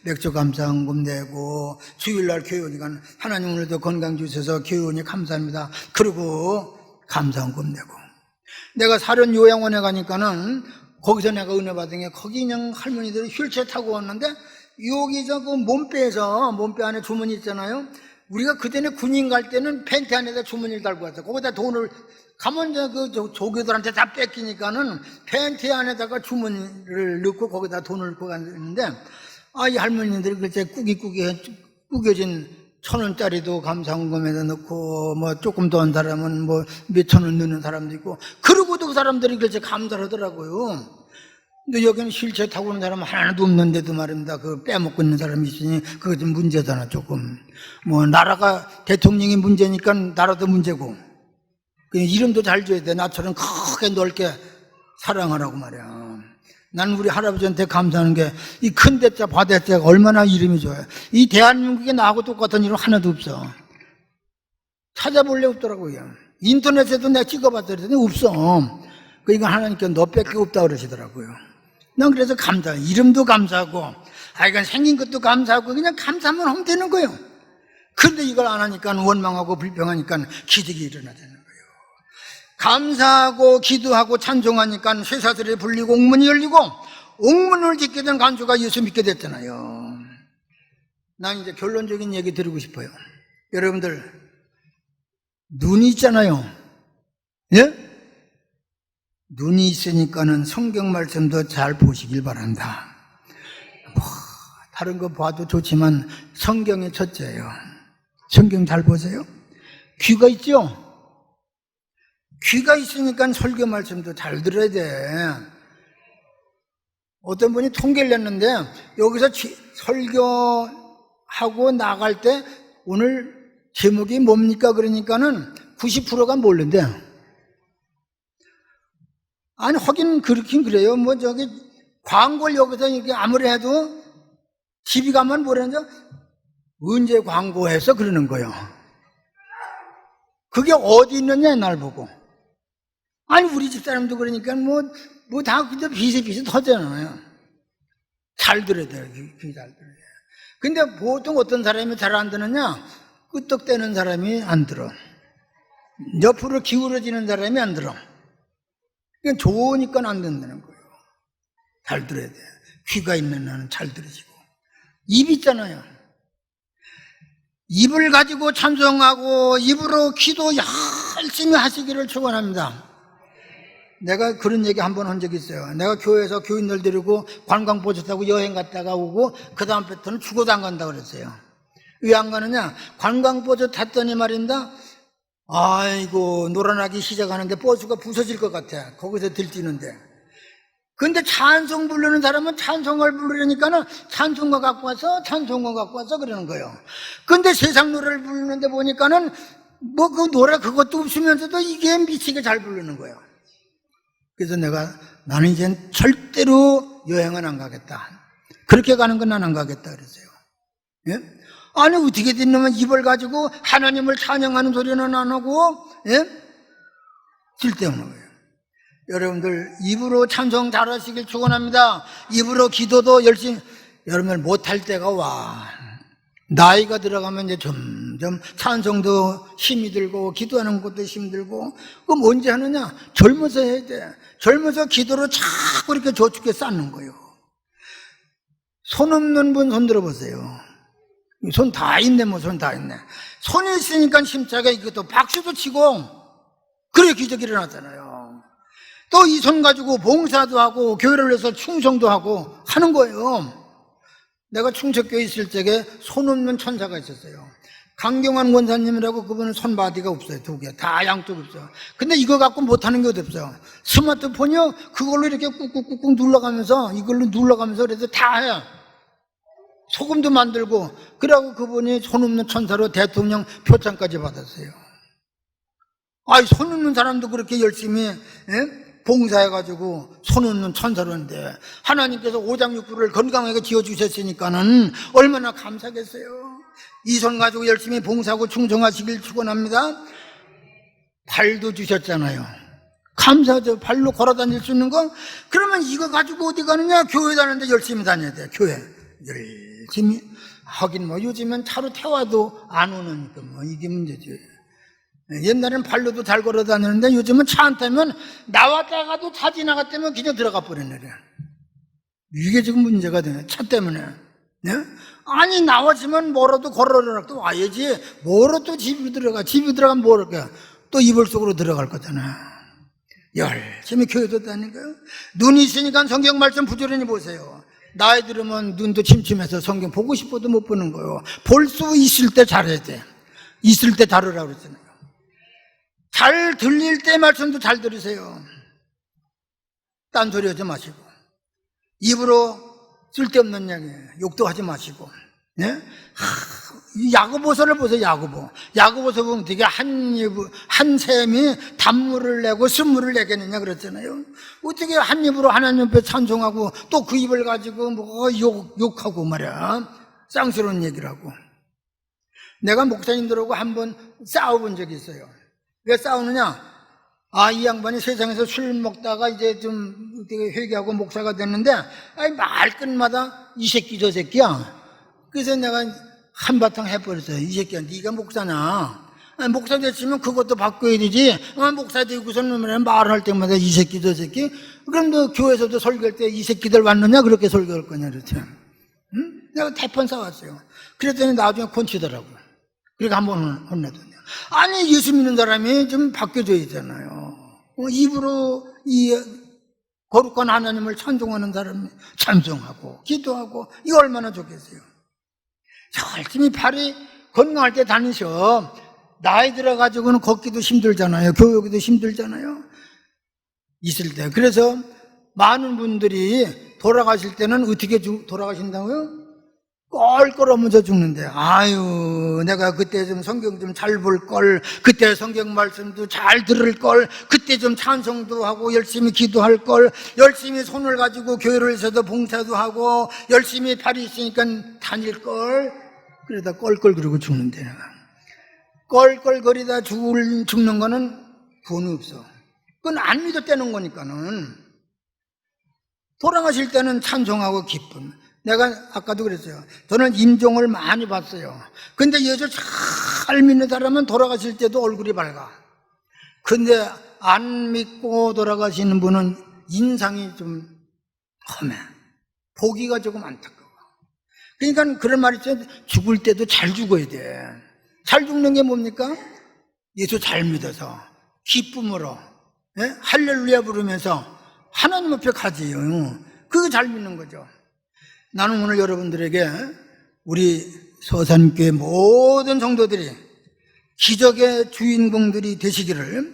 맥주감사헌금 내고 주일날 교회 오니까 하나님 오늘도 건강 주셔서 교회 오니 감사합니다. 그리고 감사헌금 내고 내가 사련 요양원에 가니까는 거기서 내가 은혜 받은 게 거기 그냥 할머니들이 휠체어 타고 왔는데 여기 저 그 몸빼 안에 주머니 있잖아요. 우리가 그때는 군인 갈 때는 팬티 안에다 주머니를 달고 왔어요. 거기다 돈을 가면 이제 그 조교들한테 다 뺏기니까는 팬티 안에다가 주머니를 넣고 거기다 돈을 넣고 갔는데 이 할머니들이 글쎄 구겨진 1,000원짜리도 감사헌금에다 넣고 뭐 조금 더 한 사람은 뭐 몇천 원 넣는 사람도 있고 그러고도 그 사람들이 글쎄 감사를 하더라고요. 근데 여기는 휠체어 타고 오는 사람 하나도 없는데도 말입니다. 그 빼먹고 있는 사람이 있으니 그거 좀 문제잖아 조금. 뭐 나라가 대통령이 문제니까 나라도 문제고 이름도 잘 줘야 돼. 나처럼 크게 넓게 사랑하라고 말이야. 나는 우리 할아버지한테 감사하는 게 이 큰 대자 바대자가 얼마나 이름이 좋아요. 이 대한민국에 나하고 똑같은 이름 하나도 없어. 찾아볼래 없더라고요. 인터넷에도 내가 찍어봤더니 없어. 그러니까 하나님께 너밖에 없다 그러시더라고요. 난 그래서 감사, 이름도 감사하고, 이건 생긴 것도 감사하고, 그냥 감사만 하면 되는 거예요. 근데 이걸 안 하니까 원망하고 불평하니까 기적이 일어나잖아요. 감사하고 기도하고 찬송하니까 쇠사슬이 불리고 옥문이 열리고, 옥문을 짓게 된 간수가 예수 믿게 됐잖아요. 난 이제 결론적인 얘기 드리고 싶어요. 여러분들, 눈이 있잖아요. 예? 눈이 있으니까는 성경 말씀도 잘 보시길 바란다. 다른 거 봐도 좋지만 성경이 첫째예요. 성경 잘 보세요. 귀가 있죠? 귀가 있으니까 설교 말씀도 잘 들어야 돼. 어떤 분이 통계를 냈는데 여기서 설교하고 나갈 때 오늘 제목이 뭡니까? 그러니까는 90%가 모른대요. 아니, 하긴 그렇긴 그래요. 뭐 저기 광고를 여기서 이렇게 아무리 해도 집에 가면 뭐라는지 언제 광고해서 그러는 거예요. 그게 어디 있느냐 날 보고. 아니, 우리 집 사람도 그러니까 뭐 다 그저 비슷비슷하잖아요. 잘 들어야 돼요. 귀 잘 들어야 돼요. 근데 보통 어떤 사람이 잘 안 듣느냐? 끄떡대는 사람이 안 들어. 옆으로 기울어지는 사람이 안 들어. 그냥 좋으니까 안 듣는 거예요. 잘 들어야 돼요. 귀가 있는 나는 잘 들으시고. 입 있잖아요. 입을 가지고 찬송하고 입으로 기도 열심히 하시기를 축원합니다. 내가 그런 얘기 한 번 한 적이 있어요. 내가 교회에서 교인들 데리고 관광버스 타고 여행 갔다가 오고 그 다음부터는 죽어도 안 간다고 그랬어요. 왜 안 가느냐? 관광버스 탔더니 말인다, 아이고 놀아나기 시작하는데 버스가 부서질 것 같아. 거기서 들뛰는데. 근데 찬송 부르는 사람은 찬송을 부르려니까는 찬송가 갖고 와서 그러는 거예요. 근데 세상 노래를 부르는데 보니까는 뭐 그 노래 그것도 없으면서도 이게 미치게 잘 부르는 거예요. 그래서 나는 이젠 절대로 여행은 안 가겠다. 그렇게 가는 건 난 안 가겠다 그랬어요. 예? 아니, 어떻게 됐냐면 입을 가지고 하나님을 찬양하는 소리는 안 하고, 예? 쓸데없는 거예요. 여러분들, 입으로 찬송 잘하시길 축원합니다. 입으로 기도도 열심히, 여러분 못할 때가 와. 나이가 들어가면 이제 점점 찬송도 힘이 들고 기도하는 것도 힘들고. 그럼 언제 하느냐? 젊어서 해야 돼. 젊어서 기도로 자꾸 이렇게 저축해 쌓는 거예요. 손 없는 분 손 들어보세요. 손 다 있네, 뭐 손 다 있네. 손이 있으니까 힘차게 이것도 박수도 치고 그래 기적이 일어나잖아요. 또 이 손 가지고 봉사도 하고 교회를 위해서 충성도 하고 하는 거예요. 내가 충척교회 있을 적에 손 없는 천사가 있었어요. 강경환 원사님이라고, 그분은 손바디가 없어요. 2개 다 양쪽 없어요. 근데 이거 갖고 못하는 게 어디 없어요. 스마트폰이요, 그걸로 이렇게 꾹꾹꾹꾹 눌러가면서, 이걸로 눌러가면서 그래서 다 해요. 소금도 만들고. 그러고 그분이 손 없는 천사로 대통령 표창까지 받았어요. 아이, 손 없는 사람도 그렇게 열심히, 예? 봉사해가지고 손 없는 천사로인데 하나님께서 오장육부를 건강하게 지어주셨으니까는 얼마나 감사하겠어요. 이 손 가지고 열심히 봉사하고 충성하시길 축원합니다. 발도 주셨잖아요. 감사하죠. 발로 걸어 다닐 수 있는 거. 그러면 이거 가지고 어디 가느냐? 교회 다니는데 열심히 다녀야 돼. 교회 열심히 하긴 뭐 요즘엔 차로 태워도 안 오니까 뭐 이게 문제지. 옛날에는 발로도 잘 걸어 다녔는데 요즘은 차 안 타면 나왔다가도 차 지나갔다면 그냥 들어가 버리네. 이게 지금 문제가 되네. 차 때문에. 네? 아니, 나왔으면 뭐라도 걸어라 또 와야지. 뭐로 또 집에 들어가. 집에 들어가면 뭐 할까? 또 이불 속으로 들어갈 거잖아. 열심히 교회도 다니고요. 눈이 있으니까 성경 말씀 부지런히 보세요. 나이 들으면 눈도 침침해서 성경 보고 싶어도 못 보는 거예요. 볼 수 있을 때 잘해야 돼. 있을 때 다루라고 그랬잖아요. 잘 들릴 때 말씀도 잘 들으세요. 딴소리 하지 마시고, 입으로 쓸데없는 얘기 욕도 하지 마시고. 예? 야고보서를 보세요. 야고보서 보면 되게 한 샘이 단물을 내고 쓴물을 내겠느냐 그랬잖아요. 어떻게 한 입으로 하나님 앞에 찬송하고 또 그 입을 가지고 뭐 욕하고 말이야. 쌍스러운 얘기를 하고. 내가 목사님들하고 한번 싸워본 적이 있어요. 왜 싸우느냐? 이 양반이 세상에서 술 먹다가 이제 좀 되게 회개하고 목사가 됐는데, 말끝마다 이 새끼 저 새끼야. 그래서 내가 한바탕 해버렸어요. 이 새끼야, 네가 목사냐? 목사 됐으면 그것도 바꿔야 되지. 목사 되고서는 말할 때마다 이 새끼 저 새끼. 그럼 너 교회에서도 설교할 때 이 새끼들 왔느냐? 그렇게 설교할 거냐? 그랬지. 응? 내가 대판 싸웠어요. 그랬더니 나중에 곤치더라고요. 그러니까 한번 혼내더니. 아니, 예수 믿는 사람이 좀 바뀌어줘야 되잖아요. 입으로 이 거룩한 하나님을 찬송하는 사람이 찬송하고 기도하고, 이거 얼마나 좋겠어요. 열심히 발이 건강할 때 다니셔. 나이 들어가지고는 걷기도 힘들잖아요. 교육도 힘들잖아요. 있을 때. 그래서 많은 분들이 돌아가실 때는 어떻게 돌아가신다고요? 껄껄하면서 죽는데, 아유, 내가 그때 좀 성경 좀 잘 볼 걸, 그때 성경 말씀도 잘 들을 걸, 그때 좀 찬송도 하고 열심히 기도할 걸, 열심히 손을 가지고 교회를 해서도 봉사도 하고 열심히 발이 있으니까 다닐 걸. 그러다 껄껄거리고 죽는데, 껄껄거리다 죽는 거는 돈이 없어. 그건 안 믿었다는 거니까는. 돌아가실 때는 찬송하고 기쁨. 내가 아까도 그랬어요. 저는 임종을 많이 봤어요. 근데 예수 잘 믿는 사람은 돌아가실 때도 얼굴이 밝아. 근데 안 믿고 돌아가시는 분은 인상이 좀 험해. 보기가 조금 안타까워. 그러니까 그런 말이 있어요. 죽을 때도 잘 죽어야 돼. 잘 죽는 게 뭡니까? 예수 잘 믿어서 기쁨으로, 예? 할렐루야 부르면서 하나님 앞에 가지요. 그거 잘 믿는 거죠. 나는 오늘 여러분들에게 우리 서산교회 모든 성도들이 기적의 주인공들이 되시기를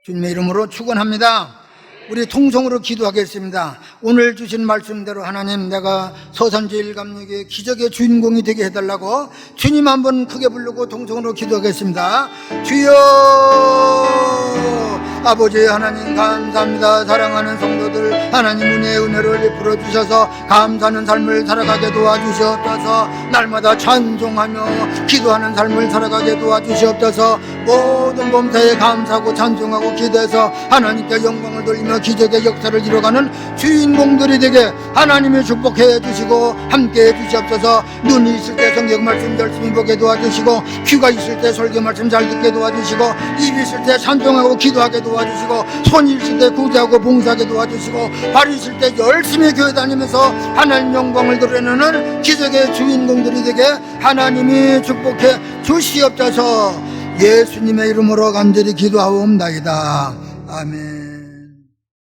주님의 이름으로 축원합니다. 우리 통성으로 기도하겠습니다. 오늘 주신 말씀대로 하나님, 내가 서산제일감리교회 기적의 주인공이 되게 해달라고 주님 한번 크게 부르고 통성으로 기도하겠습니다. 주여, 아버지 하나님 감사합니다. 사랑하는 성도들 하나님 은혜를 베풀어 주셔서 감사하는 삶을 살아가게 도와주시옵소서. 날마다 찬송하며 기도하는 삶을 살아가게 도와주시옵소서. 모든 범사에 감사하고 찬송하고 기도해서 하나님께 영광을 돌리며 기적의 역사를 이뤄가는 주인공들이 되게 하나님이 축복해 주시고 함께 해 주시옵소서. 눈이 있을 때 성경 말씀 열심히 보게 도와주시고, 귀가 있을 때 설교 말씀 잘 듣게 도와주시고, 입이 있을 때 찬송하고 기도하게 도와주시고, 손이 있을 때 구제하고 봉사하게 도와주시고, 발이 있을 때 열심히 교회 다니면서 하나님 영광을 드러내는 기적의 주인공들이 되게 하나님이 축복해 주시옵소서. 예수님의 이름으로 간절히 기도하옵나이다. 아멘.